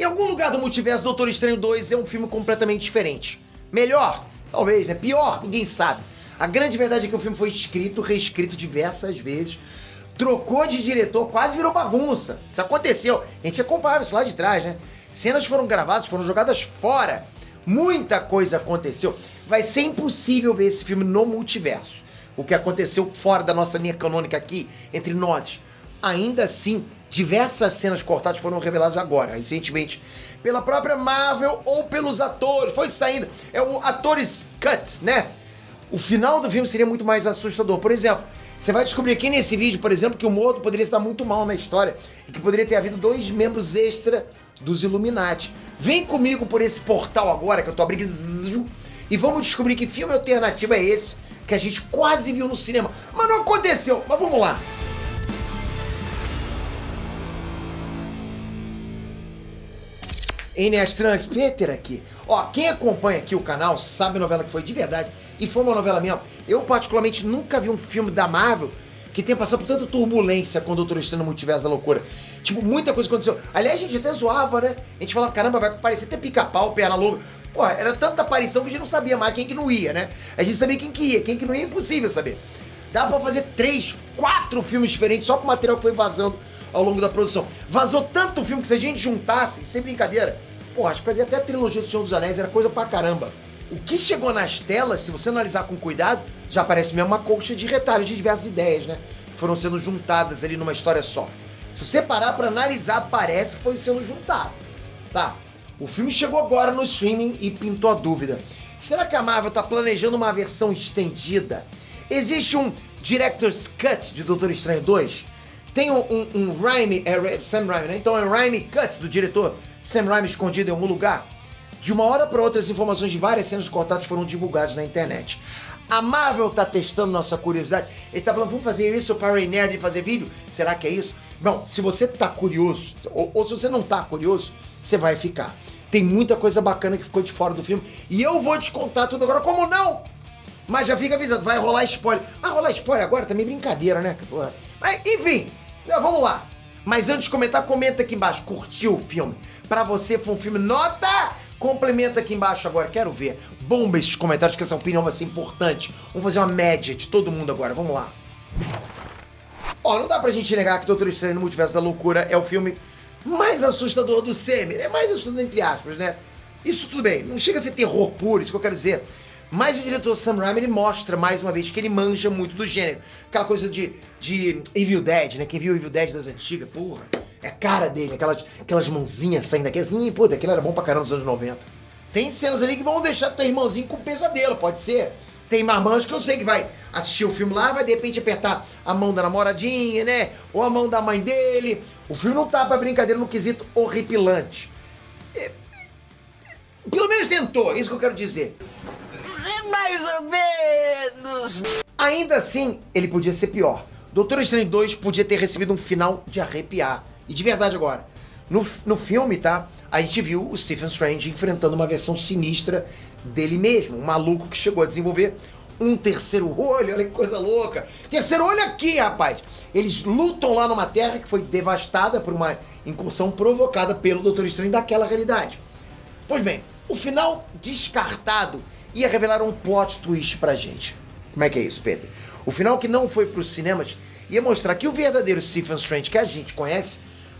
Em algum lugar do multiverso, Doutor Estranho 2 é um filme completamente diferente. Melhor? Talvez, né? Pior? Ninguém sabe. A grande verdade é que o filme foi escrito, reescrito diversas vezes, trocou de diretor, quase virou bagunça. Isso aconteceu. A gente acompanhava isso lá de trás, né? Cenas foram gravadas, foram jogadas fora. Muita coisa aconteceu. Vai ser impossível ver esse filme no multiverso. O que aconteceu fora da nossa linha canônica aqui, entre nós. Ainda assim, diversas cenas cortadas foram reveladas agora, recentemente, pela própria Marvel ou pelos atores. Foi saindo. É o atores cut, né? O final do filme seria muito mais assustador. Por exemplo, você vai descobrir aqui nesse vídeo, por exemplo, que o Mordo poderia estar muito mal na história e que poderia ter havido 2 membros extra dos Illuminati. Vem comigo por esse portal agora, que eu tô abrindo, e vamos descobrir que filme alternativo é esse que a gente quase viu no cinema. Mas não aconteceu. Mas vamos lá. Enéas Trans, Peter aqui. Ó, quem acompanha aqui o canal sabe a novela que foi de verdade, e foi uma novela mesmo. Eu particularmente nunca vi um filme da Marvel que tenha passado por tanta turbulência com o Doutor Estranho no Multiverso da Loucura. Tipo, muita coisa aconteceu. Aliás, a gente até zoava, né? A gente falava, caramba, vai parecer até Pica-Pau, Perna Longa. Pô, era tanta aparição que a gente não sabia mais quem que não ia, né? A gente sabia quem que ia, quem que não ia é impossível saber. Dá pra fazer 3, 4 filmes diferentes só com o material que foi vazando ao longo da produção. Vazou tanto filme que se a gente juntasse, sem brincadeira, pô, acho que fazia até a trilogia do Senhor dos Anéis, era coisa pra caramba. O que chegou nas telas, se você analisar com cuidado, já parece mesmo uma colcha de retalho de diversas ideias, né? Foram sendo juntadas ali numa história só. Se você parar pra analisar, parece que foi sendo juntado. Tá, o filme chegou agora no streaming e pintou a dúvida. Será que a Marvel tá planejando uma versão estendida? Existe um Director's Cut de Doutor Estranho 2? Tem um Raimi, Sam Raimi, né? Então é um Raimi Cut do diretor Sam Raimi escondido em algum lugar? De uma hora para outra, as informações de várias cenas cortadas foram divulgadas na internet. A Marvel tá testando nossa curiosidade. Ele tá falando, vamos fazer isso para o Nerd fazer vídeo? Será que é isso? Bom, se você tá curioso, ou se você não tá curioso, você vai ficar. Tem muita coisa bacana que ficou de fora do filme, e eu vou te contar tudo agora, como não? Mas já fica avisado, vai rolar spoiler. Vai rolar spoiler agora? Também brincadeira, né? Mas, enfim, vamos lá. Mas antes de comentar, comenta aqui embaixo. Curtiu o filme? Pra você foi um filme nota? Complementa aqui embaixo agora, quero ver. Bomba esses comentários, que essa opinião vai ser importante. Vamos fazer uma média de todo mundo agora, vamos lá. Ó, não dá pra gente negar que Doutor Estranho no Multiverso da Loucura é o filme mais assustador do Semi. É mais assustador entre aspas, né? Isso tudo bem, não chega a ser terror puro, isso que eu quero dizer. Mas o diretor Sam Raimi, ele mostra mais uma vez que ele manja muito do gênero. Aquela coisa de Evil Dead, né? Quem viu Evil Dead das antigas, porra, é a cara dele, aquelas mãozinhas saindo daqui, assim, pô, aquilo era bom pra caramba nos anos 90. Tem cenas ali que vão deixar teu irmãozinho com pesadelo, pode ser. Tem marmanjo que eu sei que vai assistir o filme lá, vai de repente apertar a mão da namoradinha, né? Ou a mão da mãe dele. O filme não tá pra brincadeira no quesito horripilante. Pelo menos tentou, é isso que eu quero dizer. Mais ou menos. Ainda assim, ele podia ser pior. Doutor Estranho 2 podia ter recebido um final de arrepiar. E de verdade agora. No filme, tá? A gente viu o Stephen Strange enfrentando uma versão sinistra dele mesmo. Um maluco que chegou a desenvolver um terceiro olho. Olha que coisa louca. Terceiro olho aqui, rapaz. Eles lutam lá numa terra que foi devastada por uma incursão provocada pelo Doutor Estranho daquela realidade. Pois bem, o final descartado ia revelar um plot twist pra gente. Como é que é isso, Peter? O final que não foi pros cinemas ia mostrar que o verdadeiro Stephen Strange que a gente conhece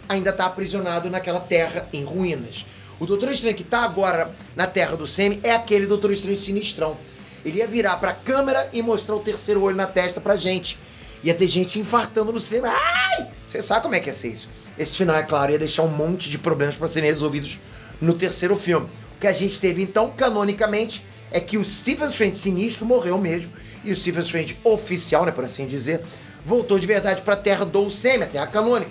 ainda tá aprisionado naquela terra em ruínas. O Doutor Estranho que tá agora na terra do Semi é aquele Doutor Estranho sinistrão. Ele ia virar pra câmera e mostrar o terceiro olho na testa pra gente. Ia ter gente infartando no cinema. Ai! Você sabe como é que ia ser isso. Esse final, é claro, ia deixar um monte de problemas pra serem resolvidos no terceiro filme. O que a gente teve, então, canonicamente, é que o Stephen Strange sinistro morreu mesmo, e o Stephen Strange oficial, né, por assim dizer, voltou de verdade pra terra do Semi, a terra canônica.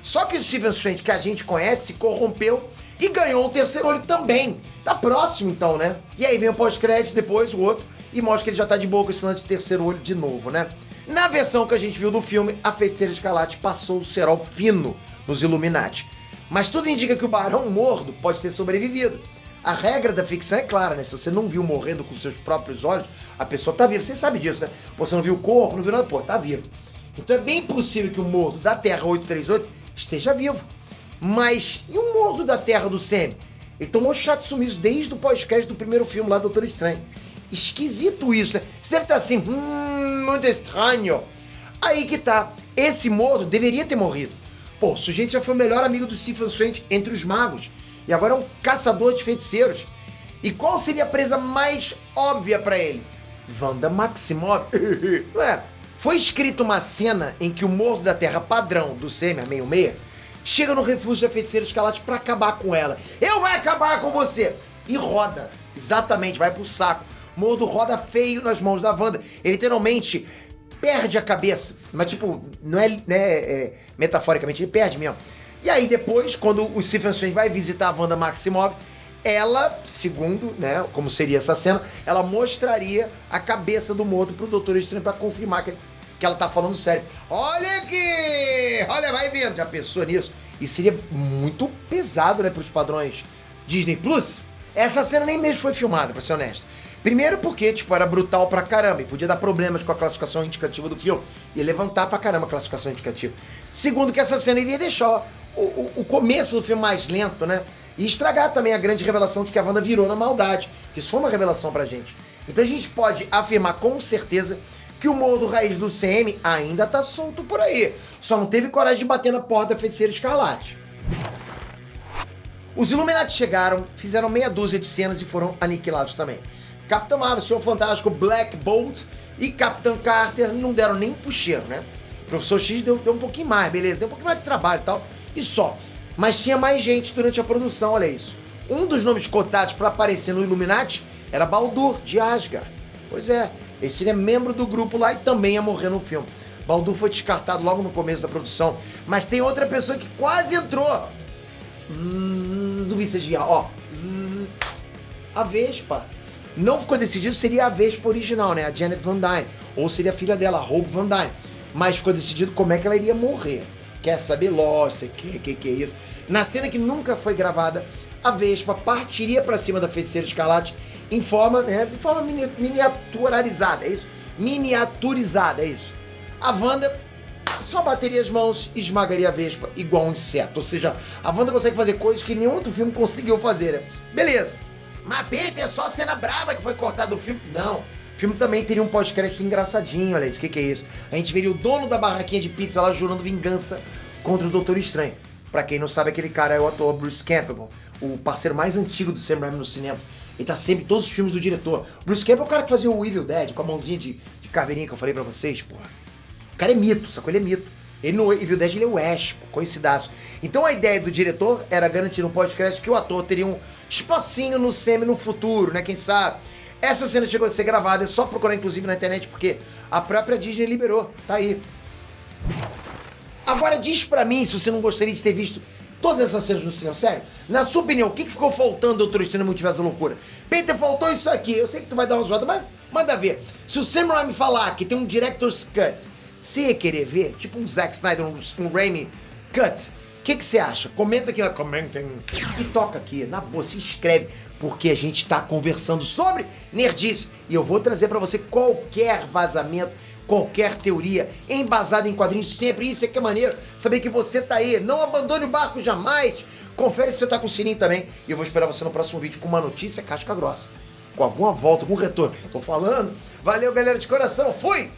Só que o Stephen Strange que a gente conhece se corrompeu e ganhou um terceiro olho também. Tá próximo então, né? E aí vem o pós-crédito, depois o outro, e mostra que ele já tá de boa com esse lance de terceiro olho de novo, né? Na versão que a gente viu do filme, a Feiticeira Escarlate passou o cerol fino nos Illuminati. Mas tudo indica que o Barão Mordo pode ter sobrevivido. A regra da ficção é clara, né? Se você não viu morrendo com seus próprios olhos, a pessoa tá viva. Você sabe disso, né? Você não viu o corpo, não viu nada, pô, tá vivo. Então é bem possível que o Mordo da Terra 838 esteja vivo. Mas e o Mordo da Terra do Sam? Ele tomou chato sumiço desde o pós-crédito do primeiro filme lá, Doutor Estranho. Esquisito isso, né? Você deve estar assim, muito estranho. Aí que tá, esse Mordo deveria ter morrido. Pô, o sujeito já foi o melhor amigo do Stephen Strange entre os magos. E agora é um caçador de feiticeiros. E qual seria a presa mais óbvia pra ele? Wanda Maximoff. Não é? Foi escrita uma cena em que o Mordo da Terra padrão do Sam, a 66, chega no refúgio da Feiticeira Escarlate pra acabar com ela. Eu vou acabar com você! E roda. Exatamente, vai pro saco. O Mordo roda feio nas mãos da Wanda. Ele literalmente perde a cabeça. Mas tipo, não é metaforicamente, ele perde mesmo. E aí depois, quando o Stephen Strange vai visitar a Wanda Maximoff, ela, segundo, né, como seria essa cena, ela mostraria a cabeça do Mordo pro Doutor Estranho pra confirmar que ela tá falando sério. Olha aqui! Olha, vai vendo, já pensou nisso? E seria muito pesado, né, pros padrões Disney Plus. Essa cena nem mesmo foi filmada, pra ser honesto. Primeiro porque, tipo, era brutal pra caramba e podia dar problemas com a classificação indicativa do filme. Ia levantar pra caramba a classificação indicativa. Segundo que essa cena iria deixar o começo do filme mais lento, né? E estragar também a grande revelação de que a Wanda virou na maldade. Isso foi uma revelação pra gente. Então a gente pode afirmar com certeza que o Mordo Raiz do CM ainda tá solto por aí. Só não teve coragem de bater na porta da Feiticeira Escarlate. Os Illuminati chegaram, fizeram meia dúzia de cenas e foram aniquilados também. Capitão Marvel, Senhor Fantástico, Black Bolt e Capitão Carter não deram nem puxeiro, né? O Professor X deu um pouquinho mais, beleza, deu um pouquinho mais de trabalho e tal, e só. Mas tinha mais gente durante a produção, olha isso. Um dos nomes cotados para aparecer no Illuminati era Baldur, de Asgard. Pois é, esse seria membro do grupo lá e também ia morrer no filme. Baldur foi descartado logo no começo da produção, mas tem outra pessoa que quase entrou. Duvido se desviar, ó. A Vespa. Não ficou decidido se seria a Vespa original, né? A Janet Van Dyne. Ou seria a filha dela, a Hope Van Dyne. Mas ficou decidido como é que ela iria morrer. Quer saber? Lógico, que é isso. Na cena que nunca foi gravada, a Vespa partiria pra cima da Feiticeira Escarlate em forma, né? De forma miniaturizada, é isso? Miniaturizada, é isso. A Wanda só bateria as mãos e esmagaria a Vespa igual um inseto. Ou seja, a Wanda consegue fazer coisas que nenhum outro filme conseguiu fazer, né? Beleza. Mas Peter, é só a cena braba que foi cortada do filme? Não. O filme também teria um pós-crédito engraçadinho, olha isso, o que é isso? A gente veria o dono da barraquinha de pizza lá jurando vingança contra o Doutor Estranho. Pra quem não sabe, aquele cara é o ator Bruce Campbell, o parceiro mais antigo do Sam Raimi no cinema. Ele tá sempre em todos os filmes do diretor. Bruce Campbell é o cara que fazia o Evil Dead, com a mãozinha de caveirinha que eu falei pra vocês, porra. O cara é mito, sacou? Ele é mito. Ele no Evil Dead ele é o Ash, pô, coincidaço. Então a ideia do diretor era garantir no pós-crédito que o ator teria um espacinho no Sam no futuro, né? Quem sabe? Essa cena chegou a ser gravada, é só procurar inclusive na internet, porque a própria Disney liberou, tá aí. Agora diz pra mim se você não gostaria de ter visto todas essas cenas no cinema, sério. Na sua opinião, o que ficou faltando do Doutor Estranho no Multiverso da Loucura? Peter, faltou isso aqui, eu sei que tu vai dar uma zoada, mas manda ver. Se o Sam Raimi falar que tem um Director's Cut, você ia querer ver? Tipo um Zack Snyder, um Raimi Cut? O que você acha? Comenta aqui, comentem. E toca aqui, na boa, se inscreve, porque a gente tá conversando sobre nerdice. E eu vou trazer pra você qualquer vazamento, qualquer teoria embasada em quadrinhos sempre. Isso é que é maneiro, saber que você tá aí. Não abandone o barco jamais. Confere se você tá com o sininho também. E eu vou esperar você no próximo vídeo com uma notícia casca grossa. Com alguma volta, com retorno. Tô falando. Valeu, galera de coração. Fui!